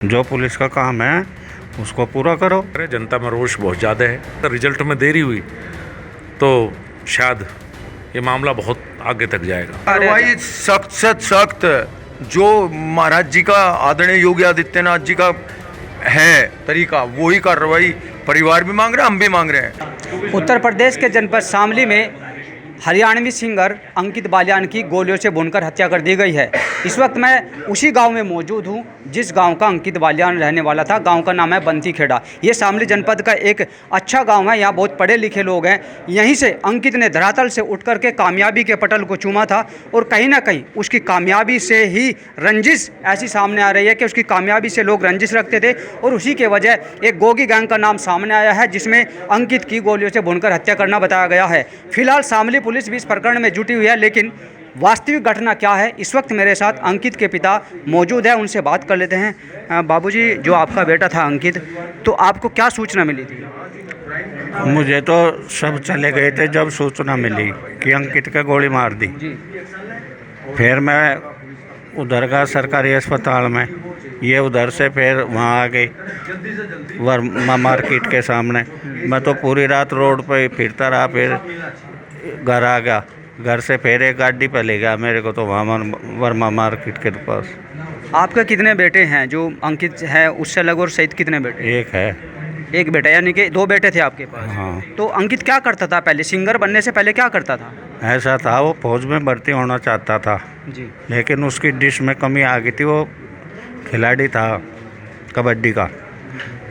जो पुलिस का काम है उसको पूरा करो। अरे जनता में रोष बहुत ज़्यादा है। रिजल्ट में देरी हुई तो शायद ये मामला बहुत आगे तक जाएगा। कार्रवाई सख्त से सख्त जो महाराज जी का आदरणीय योगी आदित्यनाथ जी का है तरीका, वही कार्रवाई परिवार भी मांग रहे हैं, हम भी मांग रहे हैं। उत्तर प्रदेश के जनपद शामली में हरियाणवी सिंगर अंकित बालियान की गोलियों से भूनकर हत्या कर दी गई है। इस वक्त मैं उसी गांव में मौजूद हूं जिस गांव का अंकित बालियान रहने वाला था। गांव का नाम है बंती खेड़ा। ये शामली जनपद का एक अच्छा गांव है। यहाँ बहुत पढ़े लिखे लोग हैं। यहीं से अंकित ने धरातल से उठ करके कामयाबी के पटल को चूमा था और कहीं ना कहीं उसकी कामयाबी से ही रंजिश ऐसी सामने आ रही है कि उसकी कामयाबी से लोग रंजिश रखते थे और उसी के वजह एक गोगी गैंग का नाम सामने आया है जिसमें अंकित की गोलियों से भूनकर हत्या करना बताया गया है। फिलहाल शामली पुलिस भी इस प्रकरण में जुटी हुई है, लेकिन वास्तविक घटना क्या है इस वक्त मेरे साथ अंकित के पिता मौजूद है, उनसे बात कर लेते हैं। बाबूजी, जो आपका बेटा था अंकित, तो आपको क्या सूचना मिली थी? मुझे तो सब चले गए थे जब सूचना मिली कि अंकित के गोली मार दी। फिर मैं उधर का सरकारी अस्पताल में, ये उधर से फिर वहाँ आ गई वर्मा मार्केट के सामने। मैं तो पूरी रात रोड पे फिरता रहा, फिर घर आ गया। घर से फिर एक गाड़ी पे ले गया मेरे को तो वहाँ वर्मा मार्केट के पास। आपके कितने बेटे हैं? जो अंकित है उससे अलग और सहित कितने बेटे? एक है। एक बेटा, यानी कि दो बेटे थे आपके पास। हाँ। तो अंकित क्या करता था पहले? सिंगर बनने से पहले क्या करता था? ऐसा था, वो फौज में भर्ती होना चाहता था जी। लेकिन उसकी डिश में कमी आ गई थी। वो खिलाड़ी था कबड्डी का,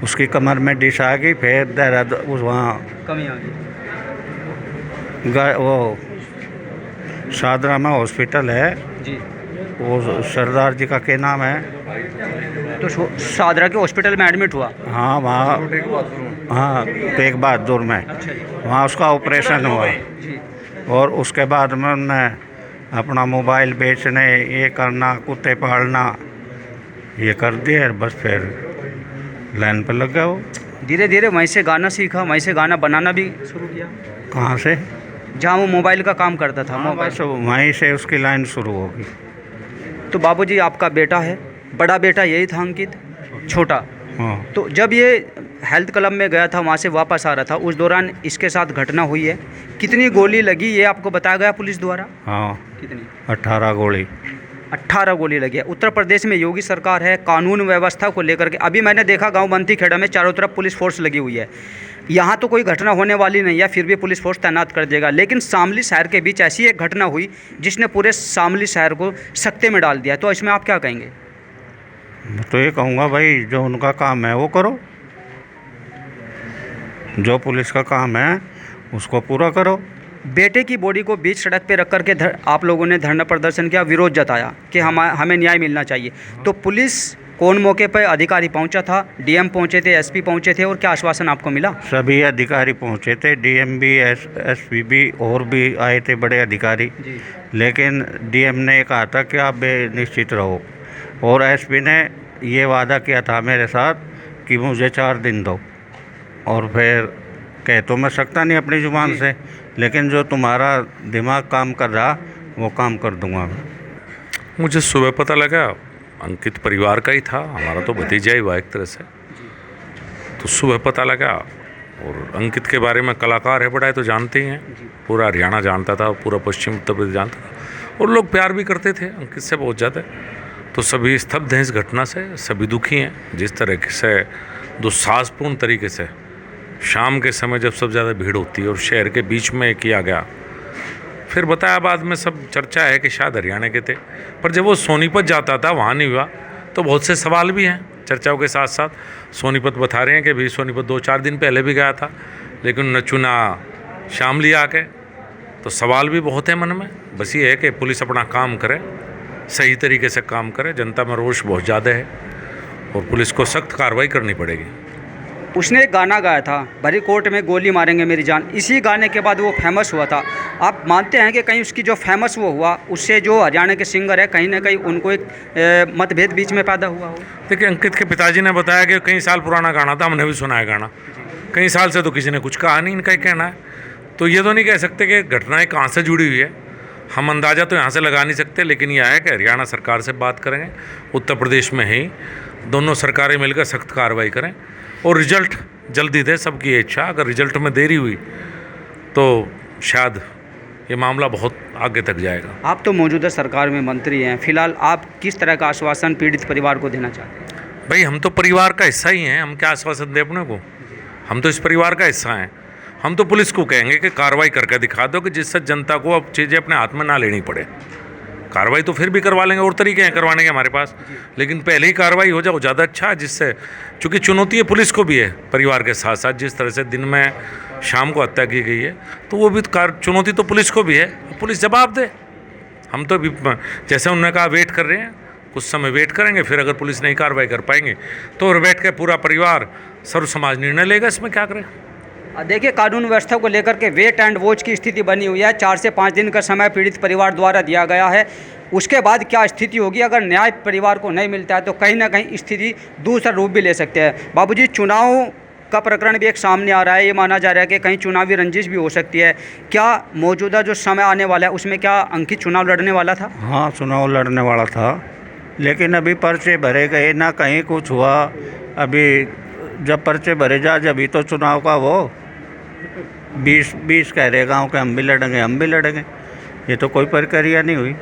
उसकी कमर में डिश आ गई। फिर देहरादून वहाँ कमी आ गई। वो शादरा में हॉस्पिटल है जी। वो सरदार जी का क्या नाम है, तो शादरा के हॉस्पिटल में एडमिट हुआ? हाँ वहाँ, हाँ तेग बहादुर में। अच्छा जी। वहाँ उसका ऑपरेशन हुआ जी। और उसके बाद में उनने अपना मोबाइल बेचने, ये करना, कुत्ते पालना, ये कर दिया। बस फिर लाइन पर लग गया वो। धीरे धीरे वहीं से गाना सीखा, वहीं से गाना बनाना भी शुरू किया। कहाँ से? जहाँ वो मोबाइल का काम करता था। हाँ, मोबाइल। बस वहीं से उसकी लाइन शुरू होगी। तो बाबूजी, आपका बेटा है, बड़ा बेटा यही था अंकित, छोटा? हाँ। तो जब ये हेल्थ क्लब में गया था, वहाँ से वापस आ रहा था, उस दौरान इसके साथ घटना हुई है। कितनी गोली लगी ये आपको बताया गया पुलिस द्वारा? हाँ, कितनी? 18 गोली। 18 गोली लगी है। उत्तर प्रदेश में योगी सरकार है, कानून व्यवस्था को लेकर के अभी मैंने देखा गांव बंती खेड़ा में चारों तरफ पुलिस फोर्स लगी हुई है। यहाँ तो कोई घटना होने वाली नहीं है, फिर भी पुलिस फोर्स तैनात कर देगा। लेकिन शामली शहर के बीच ऐसी एक घटना हुई जिसने पूरे शामली शहर को सकते में डाल दिया। तो इसमें आप क्या कहेंगे? मैं तो ये कहूँगा भाई, जो उनका काम है वो करो, जो पुलिस का काम है उसको पूरा करो। बेटे की बॉडी को बीच सड़क पे रख करके आप लोगों ने धरना प्रदर्शन किया, विरोध जताया कि हमें न्याय मिलना चाहिए। तो पुलिस कौन मौके पर अधिकारी पहुंचा था? डीएम पहुंचे थे, एसपी पहुंचे थे, और क्या आश्वासन आपको मिला? सभी अधिकारी पहुंचे थे, डीएम भी, एसपी भी, और भी आए थे बड़े अधिकारी। लेकिन डीएम ने कहा था कि आप बेनिश्चित रहो, और एसपी ने ये वादा किया था मेरे साथ कि मुझे 4 दिन दो। और फिर कह तो मैं सकता नहीं अपनी ज़ुबान से, लेकिन जो तुम्हारा दिमाग काम कर रहा वो काम कर दूंगा। मुझे सुबह पता लगा अंकित परिवार का ही था, हमारा तो भतीजा ही हुआ एक तरह से। तो सुबह पता लगा, और अंकित के बारे में कलाकार है बड़ा है तो जानते ही हैं, पूरा हरियाणा जानता था, पूरा पश्चिम उत्तर प्रदेश जानता था, और लोग प्यार भी करते थे अंकित से बहुत ज़्यादा। तो सभी स्तब्ध हैं इस घटना से, सभी दुखी हैं। जिस तरह से दुस्साहसपूर्ण तरीके से शाम के समय जब सब ज़्यादा भीड़ होती है और शहर के बीच में किया गया। फिर बताया बाद में, सब चर्चा है कि शायद हरियाणा के थे, पर जब वो सोनीपत जाता था वहाँ नहीं हुआ। तो बहुत से सवाल भी हैं चर्चाओं के साथ साथ। सोनीपत बता रहे हैं कि भाई सोनीपत 2-4 दिन पहले भी गया था, लेकिन न चुना शामली आके। तो सवाल भी बहुत है मन में। बस ये है कि पुलिस अपना काम करे, सही तरीके से काम करे। जनता में रोष बहुत ज़्यादा है और पुलिस को सख्त कार्रवाई करनी पड़ेगी। उसने एक गाना गाया था, भरी कोर्ट में गोली मारेंगे मेरी जान। इसी गाने के बाद वो फेमस हुआ था। आप मानते हैं कि कहीं उसकी जो फेमस वो हुआ, उससे जो हरियाणा के सिंगर है कहीं ना कहीं उनको एक मतभेद बीच में पैदा हुआ हो? देखिए, अंकित के पिताजी ने बताया कि कई साल पुराना गाना था, हमने भी सुना है गाना। कई साल से तो किसी ने कुछ कहा नहीं, इनका ही कहना है। तो ये तो नहीं कह सकते कि घटनाएँ कहाँ से जुड़ी हुई है। हम अंदाज़ा तो यहाँ से लगा नहीं सकते, लेकिन यह है कि हरियाणा सरकार से बात करेंगे, उत्तर प्रदेश में ही दोनों सरकारें मिलकर सख्त कार्रवाई करें और रिजल्ट जल्दी दे, सबकी इच्छा। अगर रिजल्ट में देरी हुई तो शायद ये मामला बहुत आगे तक जाएगा। आप तो मौजूदा सरकार में मंत्री हैं, फिलहाल आप किस तरह का आश्वासन पीड़ित परिवार को देना चाहते हैं? भाई हम तो परिवार का हिस्सा ही हैं, हम क्या आश्वासन दें अपने को? हम तो इस परिवार का हिस्सा हैं। हम तो पुलिस को कहेंगे कि कार्रवाई करके दिखा दो कि जिससे जनता को अब चीज़ें अपने हाथ में ना लेनी पड़े। कार्रवाई तो फिर भी करवा लेंगे, और तरीके हैं करवाने के हमारे पास, लेकिन पहले ही कार्रवाई हो जाए ज़्यादा अच्छा है। जिससे चूँकि चुनौती है पुलिस को भी है, परिवार के साथ साथ जिस तरह से दिन में शाम को हत्या की गई है, तो वो भी चुनौती तो पुलिस को भी है। पुलिस जवाब दे। हम तो अभी जैसे उन्होंने कहा वेट कर रहे हैं, कुछ समय वेट करेंगे, फिर अगर पुलिस नहीं कार्रवाई कर पाएंगे तो और बैठ के पूरा परिवार सर्व समाज निर्णय लेगा इसमें क्या करें। देखिए, कानून व्यवस्था को लेकर के वेट एंड वॉच की स्थिति बनी हुई है। 4 से 5 दिन का समय पीड़ित परिवार द्वारा दिया गया है। उसके बाद क्या स्थिति होगी, अगर न्याय परिवार को नहीं मिलता है तो कहीं ना कहीं स्थिति दूसरा रूप भी ले सकते हैं। बाबूजी, चुनाव का प्रकरण भी एक सामने आ रहा है, ये माना जा रहा है कि कहीं चुनावी रंजिश भी हो सकती है। क्या मौजूदा जो समय आने वाला है उसमें क्या अंकित चुनाव लड़ने वाला था? हाँ, चुनाव लड़ने वाला था, लेकिन अभी पर्चे भरे गए ना, कहीं कुछ हुआ। अभी जब पर्चे भरे जा, जब ही तो चुनाव का वो 20 कह रहे गाँव के हम भी लड़ेंगे। ये तो कोई प्रक्रिया नहीं हुई।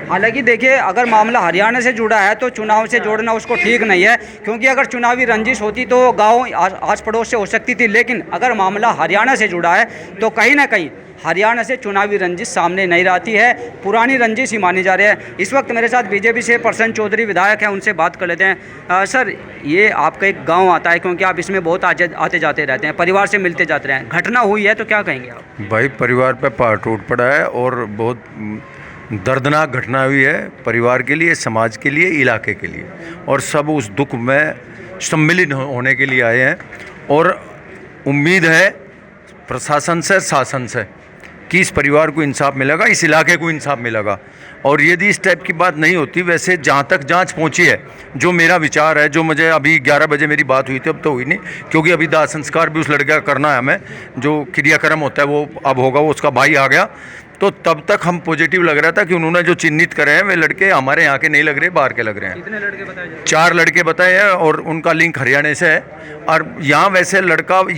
हालांकि देखिए, अगर मामला हरियाणा से जुड़ा है तो चुनाव से जोड़ना उसको ठीक नहीं है, क्योंकि अगर चुनावी रंजिश होती तो गांव आस पड़ोस से हो सकती थी। लेकिन अगर मामला हरियाणा से जुड़ा है तो कहीं ना कहीं हरियाणा से चुनावी रंजिश सामने नहीं रहती है, पुरानी रंजिश ही मानी जा रही है। इस वक्त मेरे साथ बीजेपी से प्रसन्न चौधरी विधायक हैं, उनसे बात कर लेते हैं। सर, ये आपका एक गांव आता है, क्योंकि आप इसमें बहुत आते जाते रहते हैं, परिवार से मिलते जाते हैं, घटना हुई है तो क्या कहेंगे आप? भाई, परिवार पे पहाड़ टूट पड़ा है और बहुत दर्दनाक घटना हुई है परिवार के लिए, समाज के लिए, इलाके के लिए, और सब उस दुख में सम्मिलित होने के लिए आए हैं। और उम्मीद है प्रशासन से, शासन से कि इस परिवार को इंसाफ मिलेगा, इस इलाके को इंसाफ मिलेगा। और यदि इस टाइप की बात नहीं होती, वैसे जहाँ तक जांच पहुँची है, जो मेरा विचार है, जो मुझे अभी 11 बजे मेरी बात हुई थी, अब तो हुई नहीं, क्योंकि अभी दाह संस्कार भी उस लड़के का करना है हमें, जो क्रियाक्रम होता है वो अब होगा, वो उसका भाई आ गया। तो तब तक हम पॉजिटिव लग रहा था कि उन्होंने जो चिन्हित करे हैं वे लड़के हमारे यहाँ के नहीं लग रहे, बाहर के लग रहे हैं। कितने लड़के बताए? 4 लड़के बताए हैं और उनका लिंक हरियाणा से है। और यहाँ वैसे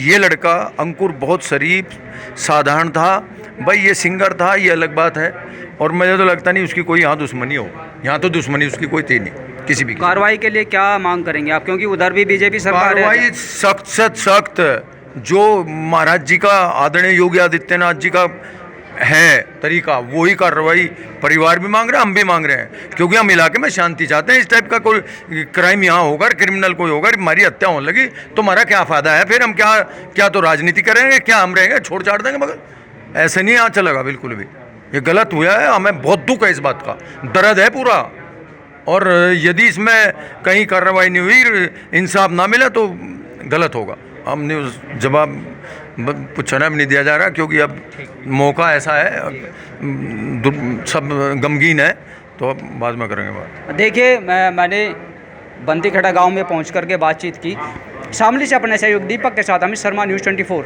ये लड़का अंकुर बहुत शरीफ साधारण था भाई, ये सिंगर था, ये अलग बात है। और मुझे तो लगता नहीं उसकी कोई यहाँ दुश्मनी हो, यहाँ तो दुश्मनी उसकी कोई थी नहीं किसी भी। कार्रवाई के लिए क्या मांग करेंगे आप, क्योंकि उधर भी बीजेपी सरकार है? कार्रवाई सख्त से सख्त, जो महाराज जी का, आदरणीय योगी आदित्यनाथ जी का है तरीका, वही कार्रवाई परिवार भी मांग रहे हैं, हम भी मांग रहे हैं, क्योंकि हम इलाके में शांति चाहते हैं। इस टाइप का कोई क्राइम यहाँ होगा, क्रिमिनल कोई होगा, हमारी हत्या होने लगी तो हमारा क्या फ़ायदा है? फिर हम क्या तो राजनीति करेंगे, क्या हम रहेंगे, छोड़ छाड़ देंगे? मगर ऐसे नहीं यहाँ चलेगा बिल्कुल भी। ये गलत हुआ है, हमें बहुत दुख है इस बात का, दर्द है पूरा। और यदि इसमें कहीं कार्रवाई नहीं हुई, इंसाफ ना मिला तो गलत होगा। हमने उस जवाब पूछना भी नहीं दिया जा रहा, क्योंकि अब मौका ऐसा है, सब गमगीन है, तो अब बाद में करेंगे बात। देखिए, मैंने बंदीखेड़ा गांव में पहुंच करके बातचीत की। शामली से अपने सहयोग दीपक के साथ अमित शर्मा, न्यूज़ 24।